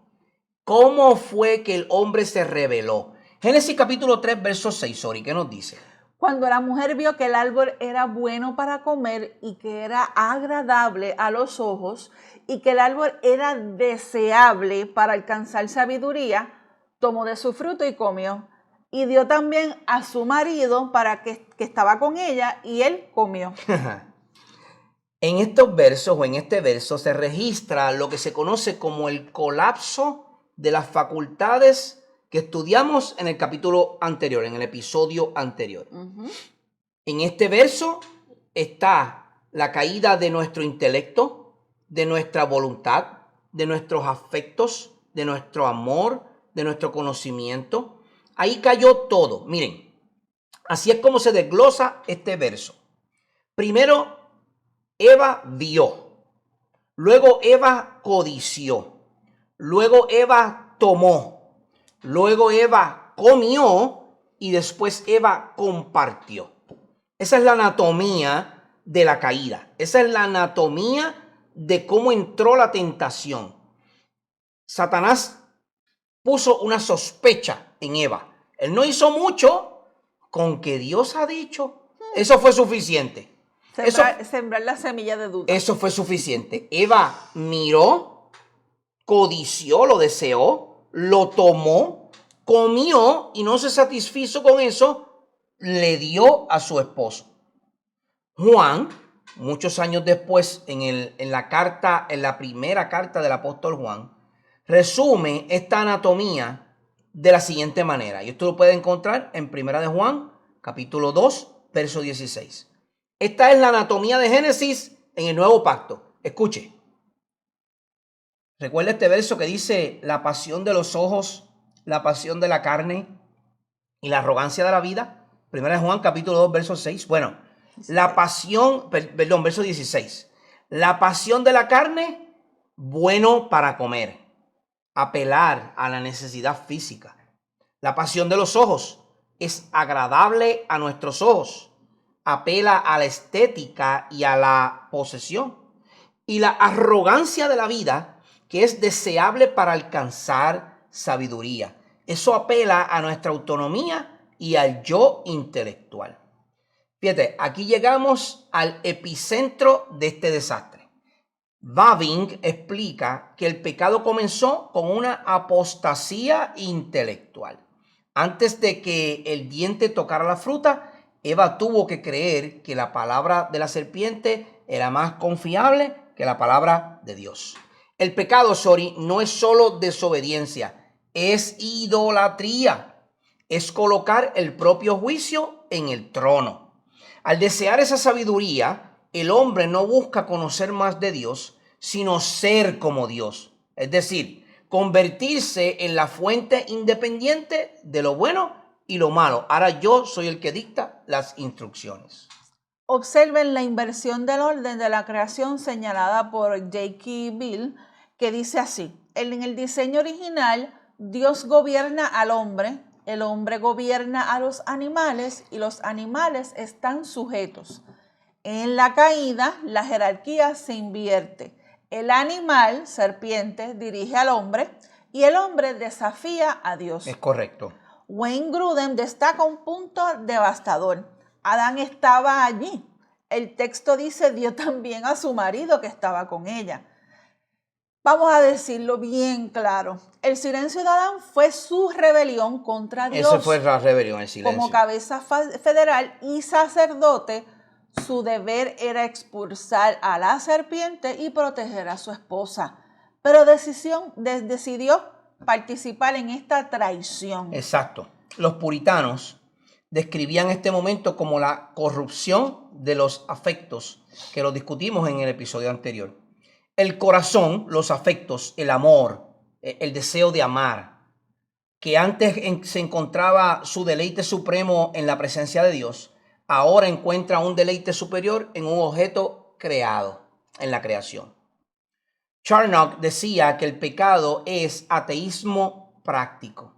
¿Cómo fue que el hombre se rebeló? Génesis capítulo 3, verso 6, Sori, ¿qué nos dice? Cuando la mujer vio que el árbol era bueno para comer y que era agradable a los ojos y que el árbol era deseable para alcanzar sabiduría, tomó de su fruto y comió. Y dio también a su marido para que estaba con ella y él comió. En estos versos o en este verso se registra lo que se conoce como el colapso de las facultades que estudiamos en el capítulo anterior, en el episodio anterior. En este verso está la caída de nuestro intelecto, de nuestra voluntad, de nuestros afectos, de nuestro amor, de nuestro conocimiento. Ahí cayó todo. Miren, así es como se desglosa este verso. Primero, Eva vio. Luego Eva codició. Luego Eva tomó. Luego Eva comió. Y después Eva compartió. Esa es la anatomía de la caída. Esa es la anatomía de cómo entró la tentación. Satanás puso una sospecha en Eva. Él no hizo mucho, con que Dios ha dicho. Eso fue suficiente. Sembrar la semilla de duda. Eso fue suficiente. Eva miró, codició, lo deseó, lo tomó, comió y no se satisfizo con eso, le dio a su esposo. Juan muchos años después, en la primera carta del apóstol Juan, resume esta anatomía de la siguiente manera. Y esto lo puede encontrar en Primera de Juan, capítulo 2, verso 16. Esta es la anatomía de Génesis en el nuevo pacto. Escuche. Recuerda este verso que dice la pasión de los ojos, la pasión de la carne y la arrogancia de la vida. Primera de Juan, capítulo 2, verso 6. Bueno, la pasión, perdón, verso 16. La pasión de la carne, bueno para comer, apelar a la necesidad física. La pasión de los ojos es agradable a nuestros ojos, apela a la estética y a la posesión. Y la arrogancia de la vida, que es deseable para alcanzar sabiduría. Eso apela a nuestra autonomía y al yo intelectual. Fíjate, aquí llegamos al epicentro de este desastre. Bavinck explica que el pecado comenzó con una apostasía intelectual. Antes de que el diente tocara la fruta, Eva tuvo que creer que la palabra de la serpiente era más confiable que la palabra de Dios. El pecado, Sori, no es solo desobediencia, es idolatría. Es colocar el propio juicio en el trono. Al desear esa sabiduría, el hombre no busca conocer más de Dios, sino ser como Dios. Es decir, convertirse en la fuente independiente de lo bueno y lo malo. Ahora yo soy el que dicta las instrucciones. Observen la inversión del orden de la creación señalada por J.K. Bill, que dice así: en el diseño original, Dios gobierna al hombre, el hombre gobierna a los animales y los animales están sujetos. En la caída, la jerarquía se invierte. El animal, serpiente, dirige al hombre y el hombre desafía a Dios. Es correcto. Wayne Grudem destaca un punto devastador. Adán estaba allí. El texto dice, dio también a su marido que estaba con ella. Vamos a decirlo bien claro. El silencio de Adán fue su rebelión contra Dios. Esa fue la rebelión, el silencio. Como cabeza federal y sacerdote, su deber era expulsar a la serpiente y proteger a su esposa. Pero decidió participar en esta traición. Exacto. Los puritanos describían este momento como la corrupción de los afectos, que lo discutimos en el episodio anterior. El corazón, los afectos, el amor, el deseo de amar, que antes se encontraba su deleite supremo en la presencia de Dios, ahora encuentra un deleite superior en un objeto creado, en la creación. Charnock decía que el pecado es ateísmo práctico.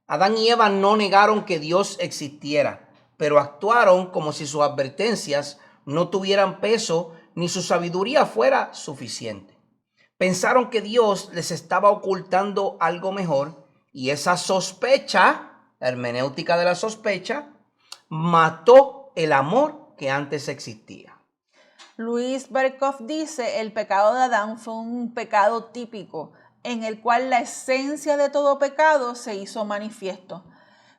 Adán y Eva no negaron que Dios existiera, pero actuaron como si sus advertencias no tuvieran peso ni su sabiduría fuera suficiente. Pensaron que Dios les estaba ocultando algo mejor y esa sospecha, la hermenéutica de la sospecha, mató el amor que antes existía. Luis Berkhoff dice, el pecado de Adán fue un pecado típico, en el cual la esencia de todo pecado se hizo manifiesto.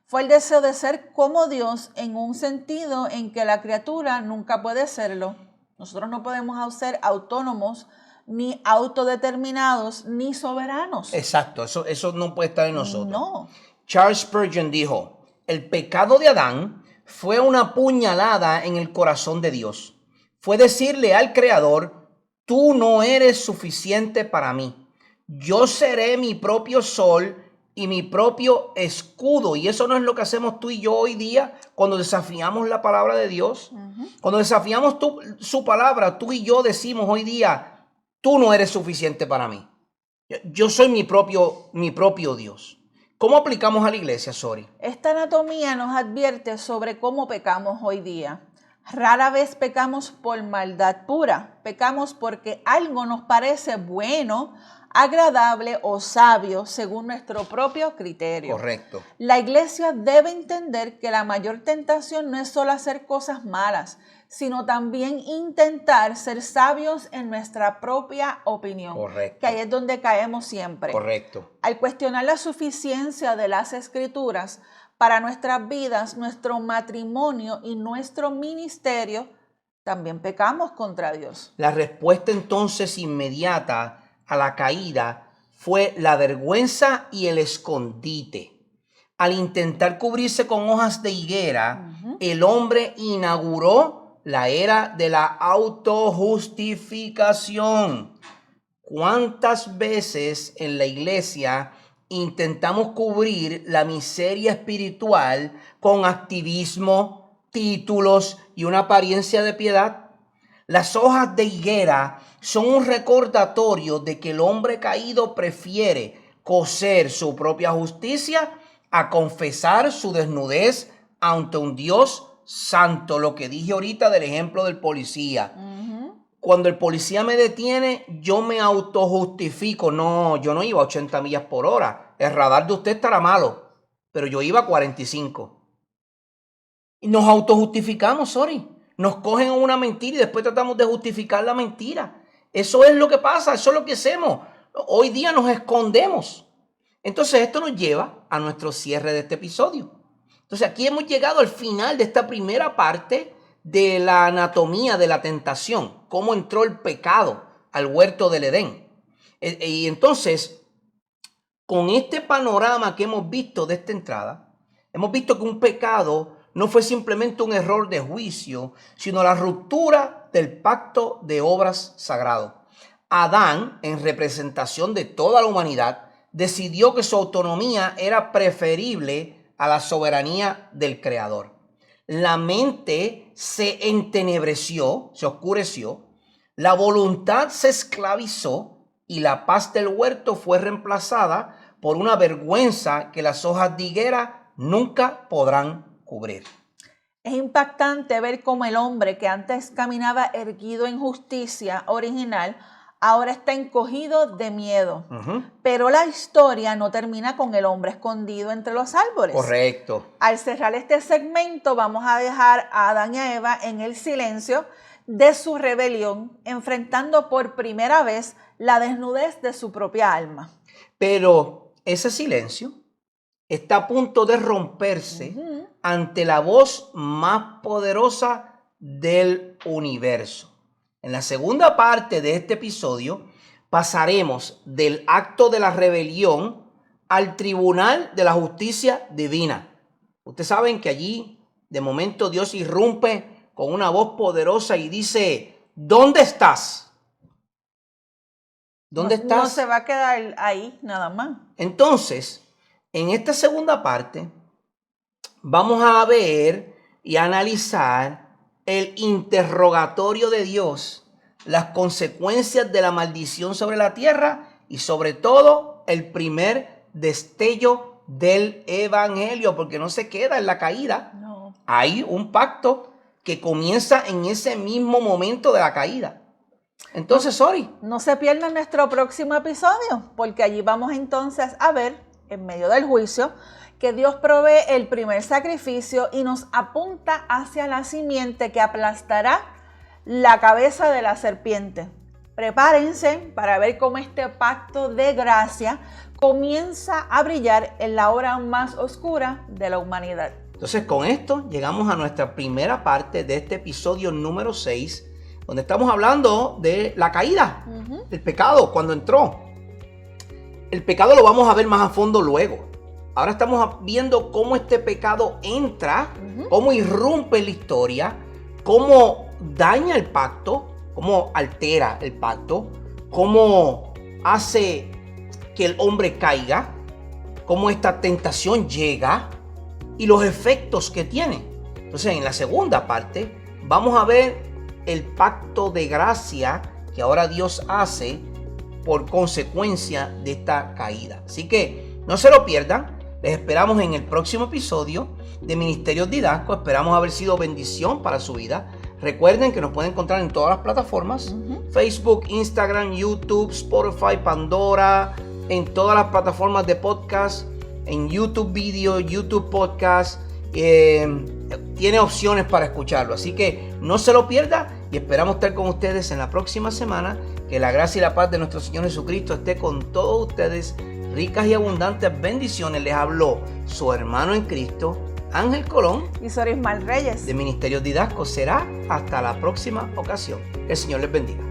Fue el deseo de ser como Dios en un sentido en que la criatura nunca puede serlo. Nosotros no podemos ser autónomos, ni autodeterminados, ni soberanos. Exacto, eso no puede estar en nosotros. No. Charles Spurgeon dijo, el pecado de Adán fue una puñalada en el corazón de Dios. Fue decirle al Creador, tú no eres suficiente para mí. Yo seré mi propio sol y mi propio escudo. Y eso no es lo que hacemos tú y yo hoy día cuando desafiamos la palabra de Dios. Cuando desafiamos su palabra, tú y yo decimos hoy día, tú no eres suficiente para mí. Yo soy mi propio Dios. ¿Cómo aplicamos a la iglesia, Sori? Esta anatomía nos advierte sobre cómo pecamos hoy día. Rara vez pecamos por maldad pura. Pecamos porque algo nos parece bueno, agradable o sabio según nuestro propio criterio. Correcto. La iglesia debe entender que la mayor tentación no es solo hacer cosas malas, sino también intentar ser sabios en nuestra propia opinión. Correcto. Que ahí es donde caemos siempre. Correcto. Al cuestionar la suficiencia de las Escrituras para nuestras vidas, nuestro matrimonio y nuestro ministerio, también pecamos contra Dios. La respuesta entonces inmediata a la caída fue la vergüenza y el escondite. Al intentar cubrirse con hojas de higuera, el hombre inauguró la era de la autojustificación. ¿Cuántas veces en la iglesia intentamos cubrir la miseria espiritual con activismo, títulos y una apariencia de piedad? Las hojas de higuera son un recordatorio de que el hombre caído prefiere coser su propia justicia a confesar su desnudez ante un Dios santo. Lo que dije ahorita del ejemplo del policía. Cuando el policía me detiene, yo me autojustifico. No, yo no iba a 80 millas por hora. El radar de usted estará malo, pero yo iba a 45. Y nos autojustificamos, Nos cogen una mentira y después tratamos de justificar la mentira. Eso es lo que pasa, eso es lo que hacemos. Hoy día nos escondemos. Entonces esto nos lleva a nuestro cierre de este episodio. Entonces aquí hemos llegado al final de esta primera parte de la anatomía de la tentación, cómo entró el pecado al huerto del Edén. Y entonces, con este panorama que hemos visto de esta entrada, hemos visto que un pecado no fue simplemente un error de juicio, sino la ruptura del pacto de obras sagrado. Adán, en representación de toda la humanidad, decidió que su autonomía era preferible a la soberanía del Creador. La mente se entenebreció, se oscureció, la voluntad se esclavizó y la paz del huerto fue reemplazada por una vergüenza que las hojas de higuera nunca podrán cubrir. Es impactante ver cómo el hombre que antes caminaba erguido en justicia original, ahora está encogido de miedo. Pero la historia no termina con el hombre escondido entre los árboles. Correcto. Al cerrar este segmento, vamos a dejar a Adán y a Eva en el silencio de su rebelión, enfrentando por primera vez la desnudez de su propia alma. Pero ese silencio está a punto de romperse ante la voz más poderosa del universo. En la segunda parte de este episodio pasaremos del acto de la rebelión al tribunal de la justicia divina. Ustedes saben que allí de momento Dios irrumpe con una voz poderosa y dice: ¿dónde estás? ¿Dónde estás? No se va a quedar ahí nada más. Entonces, en esta segunda parte vamos a ver y analizar el interrogatorio de Dios, las consecuencias de la maldición sobre la tierra y sobre todo el primer destello del evangelio, porque no se queda en la caída. No. Hay un pacto que comienza en ese mismo momento de la caída. Entonces, no se pierdan nuestro próximo episodio, porque allí vamos entonces a ver, en medio del juicio, que Dios provee el primer sacrificio y nos apunta hacia la simiente que aplastará la cabeza de la serpiente. Prepárense para ver cómo este pacto de gracia comienza a brillar en la hora más oscura de la humanidad. Entonces, con esto llegamos a nuestra primera parte de este episodio número 6, donde estamos hablando de la caída, del pecado, cuando entró. El pecado lo vamos a ver más a fondo luego. Ahora estamos viendo cómo este pecado entra, cómo irrumpe en la historia, cómo daña el pacto, cómo altera el pacto, cómo hace que el hombre caiga, cómo esta tentación llega y los efectos que tiene. Entonces, en la segunda parte vamos a ver el pacto de gracia que ahora Dios hace por consecuencia de esta caída. Así que no se lo pierdan. Les esperamos en el próximo episodio de Ministerios Didasco. Esperamos haber sido bendición para su vida. Recuerden que nos pueden encontrar en todas las plataformas. Facebook, Instagram, YouTube, Spotify, Pandora. En todas las plataformas de podcast. En YouTube Video, YouTube Podcast. Tiene opciones para escucharlo. Así que no se lo pierda. Y esperamos estar con ustedes en la próxima semana. Que la gracia y la paz de nuestro Señor Jesucristo esté con todos ustedes. Ricas y abundantes bendiciones. Les habló su hermano en Cristo, Ángel Colón, y Sorismal Reyes. de Ministerios Didascos. Será hasta la próxima ocasión. Que el Señor les bendiga.